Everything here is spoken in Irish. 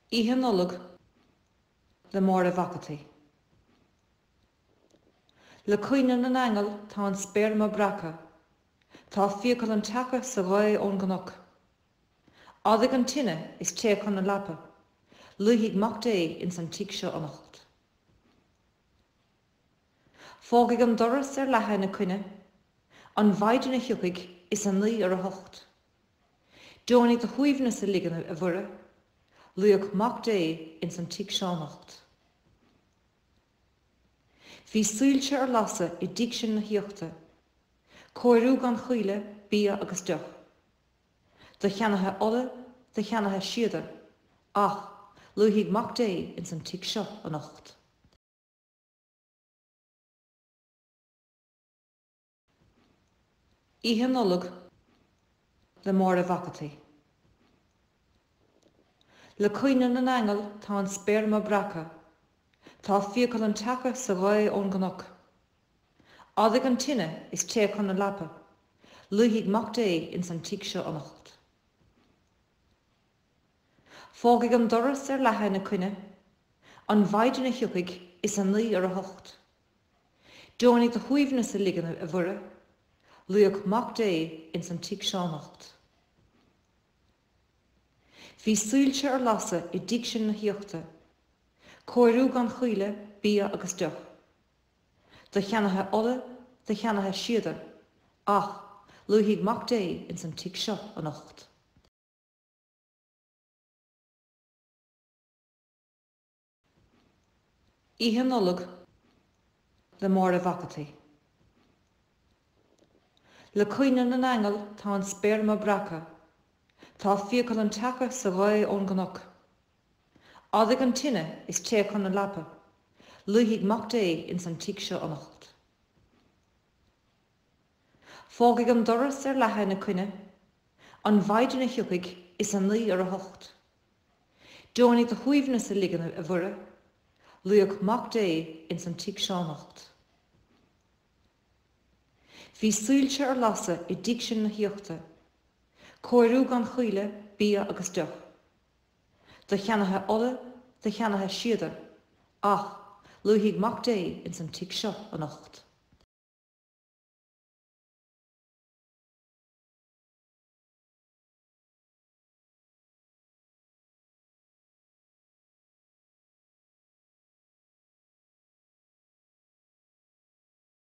Ihe nullag le mór a bhacataí. Le cuineann an angel tá an sperma braca, tá fiacail an teacha sa ghaidh ón gnach. Adaigh an tine is té chun na lapa, luigh mac dé in san tíoc seo anocht. Fágaigh an doras ar lethe na cuine, an bhaide na hiúcaigh is an lí ar a hocht. Dúinigh de chuomhna sa ligeanna a bhura, luigh mac dé in san tíoc seo anocht. Bhí súilte ar lasa I dtí sin na hiíochta, cóirú gan chuile bia agus deach. De cheannathe ola, de cheannathe siada, ach luigh mac dé in san tíoc seo anocht. Ihe nullag le mór a bhacataí. Le cuineann an angel tá an sperma braca, tá fiacail an teacha sa ghaidh ón gnach. Adaigh an tine is té chun na lapa, luigh mac dé in san tíoc seo anocht. Fágaigh an doras ar lethe na cuine, an bhaide na hiúcaigh is an lí ar a hocht. Dúinigh de chuomhna sa ligeanna a bhura, luigh mac dé in san tíoc seo anocht. Bhí súilte ar lasa I dtí sin na hiíochta, cóirú gan chuile bia agus deach. De cheannathe ola, de cheannathe siada, ach luigh mac dé in san tíoc seo anocht. Ihe nullag le mór a bhacataí. Le cuineann an angel tá an sperma braca, tá fiacail an teacha sa ghaidh ón gnach. Adaigh an tine is té chun na lapa, luigh mac dé in san tíoc seo anocht. Fágaigh an doras ar lethe na cuine, an bhaide na hiúcaigh is an lí ar a hocht. Dúinigh de chuomhna sa ligeanna a bhura, luigh mac dé in san tíoc seo anocht. Bhí súilte ar lasa I dtí sin na hiíochta, cóirú gan chuile bia agus deach. De cheannathe ola, de cheannathe siada, ach luigh mac dé in san tíoc seo anocht.